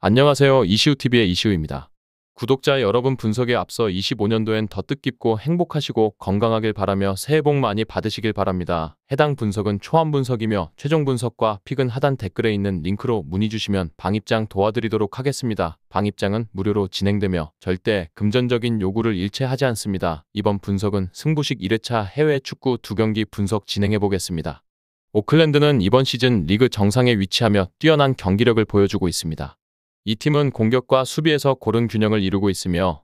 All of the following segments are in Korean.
안녕하세요. 이시우TV의 이시우입니다. 구독자 여러분, 분석에 앞서 25년도엔 더 뜻깊고 행복하시고 건강하길 바라며 새해 복 많이 받으시길 바랍니다. 해당 분석은 초안 분석이며 최종 분석과 픽은 하단 댓글에 있는 링크로 문의 주시면 방입장 도와드리도록 하겠습니다. 방입장은 무료로 진행되며 절대 금전적인 요구를 일체하지 않습니다. 이번 분석은 승부식 1회차 해외 축구 2경기 분석 진행해 보겠습니다. 오클랜드는 이번 시즌 리그 정상에 위치하며 뛰어난 경기력을 보여주고 있습니다. 이 팀은 공격과 수비에서 고른 균형을 이루고 있으며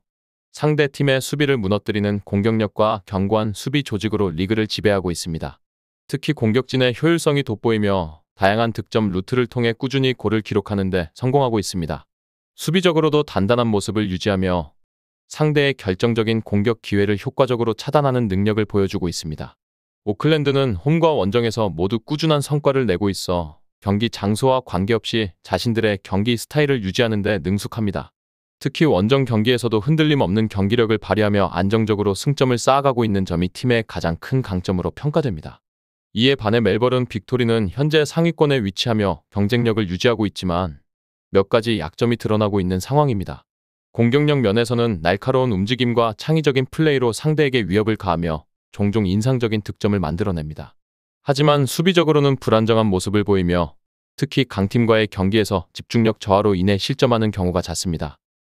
상대 팀의 수비를 무너뜨리는 공격력과 견고한 수비 조직으로 리그를 지배하고 있습니다. 특히 공격진의 효율성이 돋보이며 다양한 득점 루트를 통해 꾸준히 골을 기록하는 데 성공하고 있습니다. 수비적으로도 단단한 모습을 유지하며 상대의 결정적인 공격 기회를 효과적으로 차단하는 능력을 보여주고 있습니다. 오클랜드는 홈과 원정에서 모두 꾸준한 성과를 내고 있어 경기 장소와 관계없이 자신들의 경기 스타일을 유지하는 데 능숙합니다. 특히 원정 경기에서도 흔들림 없는 경기력을 발휘하며 안정적으로 승점을 쌓아가고 있는 점이 팀의 가장 큰 강점으로 평가됩니다. 이에 반해 멜버른 빅토리는 현재 상위권에 위치하며 경쟁력을 유지하고 있지만 몇 가지 약점이 드러나고 있는 상황입니다. 공격력 면에서는 날카로운 움직임과 창의적인 플레이로 상대에게 위협을 가하며 종종 인상적인 득점을 만들어냅니다. 하지만 수비적으로는 불안정한 모습을 보이며 특히 강팀과의 경기에서 집중력 저하로 인해 실점하는 경우가 잦습니다.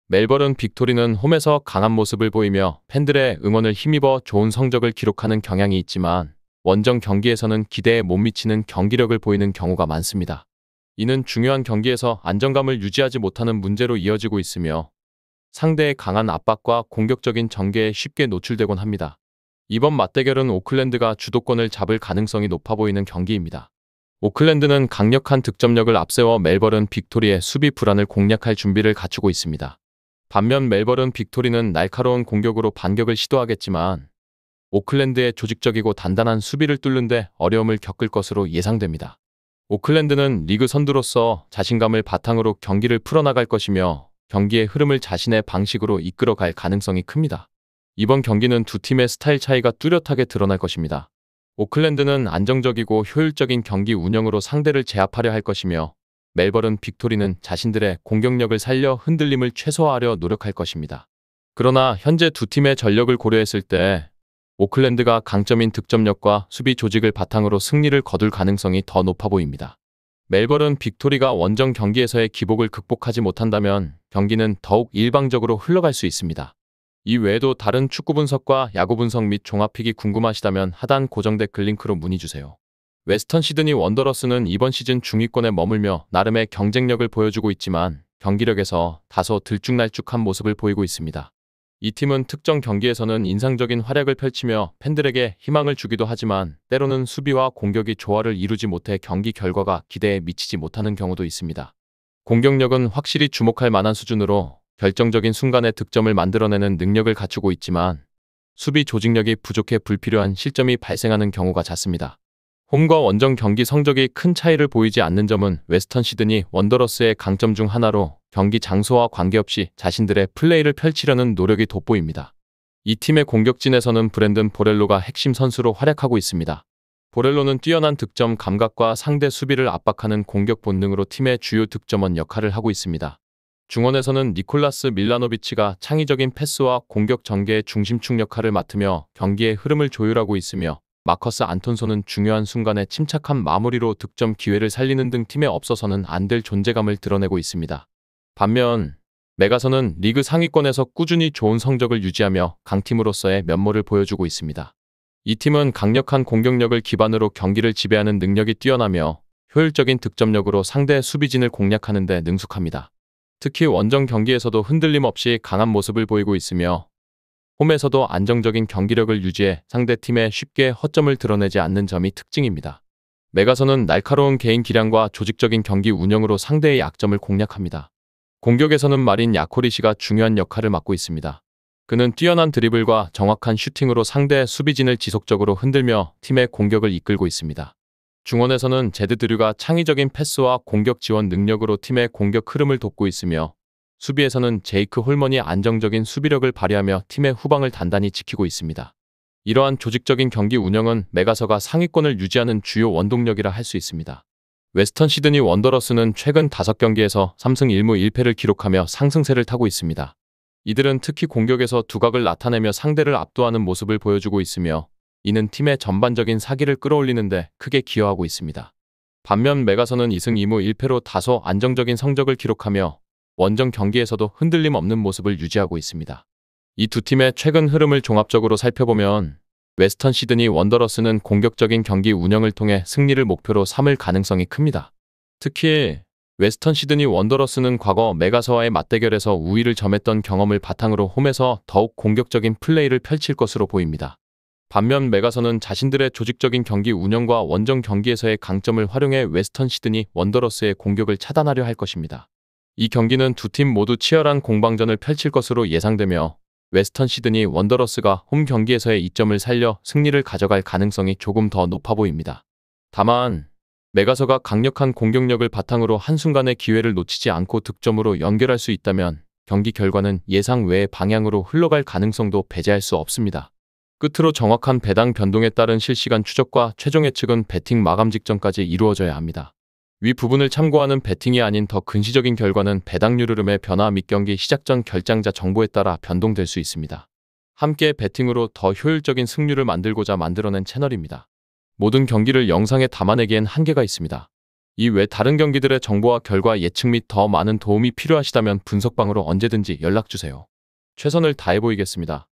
멜버른 빅토리는 홈에서 강한 모습을 보이며 팬들의 응원을 힘입어 좋은 성적을 기록하는 경향이 있지만 원정 경기에서는 기대에 못 미치는 경기력을 보이는 경우가 많습니다. 이는 중요한 경기에서 안정감을 유지하지 못하는 문제로 이어지고 있으며 상대의 강한 압박과 공격적인 전개에 쉽게 노출되곤 합니다. 이번 맞대결은 오클랜드가 주도권을 잡을 가능성이 높아 보이는 경기입니다. 오클랜드는 강력한 득점력을 앞세워 멜버른 빅토리의 수비 불안을 공략할 준비를 갖추고 있습니다. 반면 멜버른 빅토리는 날카로운 공격으로 반격을 시도하겠지만 오클랜드의 조직적이고 단단한 수비를 뚫는 데 어려움을 겪을 것으로 예상됩니다. 오클랜드는 리그 선두로서 자신감을 바탕으로 경기를 풀어나갈 것이며 경기의 흐름을 자신의 방식으로 이끌어갈 가능성이 큽니다. 이번 경기는 두 팀의 스타일 차이가 뚜렷하게 드러날 것입니다. 오클랜드는 안정적이고 효율적인 경기 운영으로 상대를 제압하려 할 것이며 멜버른 빅토리는 자신들의 공격력을 살려 흔들림을 최소화하려 노력할 것입니다. 그러나 현재 두 팀의 전력을 고려했을 때 오클랜드가 강점인 득점력과 수비 조직을 바탕으로 승리를 거둘 가능성이 더 높아 보입니다. 멜버른 빅토리가 원정 경기에서의 기복을 극복하지 못한다면 경기는 더욱 일방적으로 흘러갈 수 있습니다. 이 외에도 다른 축구 분석과 야구 분석 및 종합픽이 궁금하시다면 하단 고정 댓글 링크로 문의 주세요. 웨스턴 시드니 원더러스는 이번 시즌 중위권에 머물며 나름의 경쟁력을 보여주고 있지만 경기력에서 다소 들쭉날쭉한 모습을 보이고 있습니다. 이 팀은 특정 경기에서는 인상적인 활약을 펼치며 팬들에게 희망을 주기도 하지만 때로는 수비와 공격이 조화를 이루지 못해 경기 결과가 기대에 미치지 못하는 경우도 있습니다. 공격력은 확실히 주목할 만한 수준으로 결정적인 순간에 득점을 만들어내는 능력을 갖추고 있지만 수비 조직력이 부족해 불필요한 실점이 발생하는 경우가 잦습니다. 홈과 원정 경기 성적이 큰 차이를 보이지 않는 점은 웨스턴 시드니 원더러스의 강점 중 하나로 경기 장소와 관계없이 자신들의 플레이를 펼치려는 노력이 돋보입니다. 이 팀의 공격진에서는 브랜든 보렐로가 핵심 선수로 활약하고 있습니다. 보렐로는 뛰어난 득점 감각과 상대 수비를 압박하는 공격 본능으로 팀의 주요 득점원 역할을 하고 있습니다. 중원에서는 니콜라스 밀라노비치가 창의적인 패스와 공격 전개의 중심축 역할을 맡으며 경기의 흐름을 조율하고 있으며 마커스 안톤소는 중요한 순간에 침착한 마무리로 득점 기회를 살리는 등 팀에 없어서는 안 될 존재감을 드러내고 있습니다. 반면 메가선은 리그 상위권에서 꾸준히 좋은 성적을 유지하며 강팀으로서의 면모를 보여주고 있습니다. 이 팀은 강력한 공격력을 기반으로 경기를 지배하는 능력이 뛰어나며 효율적인 득점력으로 상대 수비진을 공략하는 데 능숙합니다. 특히 원정 경기에서도 흔들림 없이 강한 모습을 보이고 있으며 홈에서도 안정적인 경기력을 유지해 상대팀에 쉽게 허점을 드러내지 않는 점이 특징입니다. 메가선은 날카로운 개인 기량과 조직적인 경기 운영으로 상대의 약점을 공략합니다. 공격에서는 마린 야코리시가 중요한 역할을 맡고 있습니다. 그는 뛰어난 드리블과 정확한 슈팅으로 상대 수비진을 지속적으로 흔들며 팀의 공격을 이끌고 있습니다. 중원에서는 제드 드류가 창의적인 패스와 공격 지원 능력으로 팀의 공격 흐름을 돕고 있으며 수비에서는 제이크 홀먼이 안정적인 수비력을 발휘하며 팀의 후방을 단단히 지키고 있습니다. 이러한 조직적인 경기 운영은 메가서가 상위권을 유지하는 주요 원동력이라 할 수 있습니다. 웨스턴 시드니 원더러스는 최근 5경기에서 3승 1무 1패를 기록하며 상승세를 타고 있습니다. 이들은 특히 공격에서 두각을 나타내며 상대를 압도하는 모습을 보여주고 있으며 이는 팀의 전반적인 사기를 끌어올리는데 크게 기여하고 있습니다. 반면 메가서는 2승 2무 1패로 다소 안정적인 성적을 기록하며 원정 경기에서도 흔들림 없는 모습을 유지하고 있습니다. 이 두 팀의 최근 흐름을 종합적으로 살펴보면 웨스턴 시드니 원더러스는 공격적인 경기 운영을 통해 승리를 목표로 삼을 가능성이 큽니다. 특히 웨스턴 시드니 원더러스는 과거 메가서와의 맞대결에서 우위를 점했던 경험을 바탕으로 홈에서 더욱 공격적인 플레이를 펼칠 것으로 보입니다. 반면 메가서는 자신들의 조직적인 경기 운영과 원정 경기에서의 강점을 활용해 웨스턴 시드니 원더러스의 공격을 차단하려 할 것입니다. 이 경기는 두 팀 모두 치열한 공방전을 펼칠 것으로 예상되며 웨스턴 시드니 원더러스가 홈 경기에서의 이점을 살려 승리를 가져갈 가능성이 조금 더 높아 보입니다. 다만 메가서가 강력한 공격력을 바탕으로 한순간의 기회를 놓치지 않고 득점으로 연결할 수 있다면 경기 결과는 예상 외의 방향으로 흘러갈 가능성도 배제할 수 없습니다. 끝으로 정확한 배당 변동에 따른 실시간 추적과 최종 예측은 배팅 마감 직전까지 이루어져야 합니다. 위 부분을 참고하는 배팅이 아닌 더 근시적인 결과는 배당률 흐름의 변화 및 경기 시작 전 결장자 정보에 따라 변동될 수 있습니다. 함께 배팅으로 더 효율적인 승률을 만들고자 만들어낸 채널입니다. 모든 경기를 영상에 담아내기엔 한계가 있습니다. 이외 다른 경기들의 정보와 결과 예측 및 더 많은 도움이 필요하시다면 분석방으로 언제든지 연락주세요. 최선을 다해 보이겠습니다.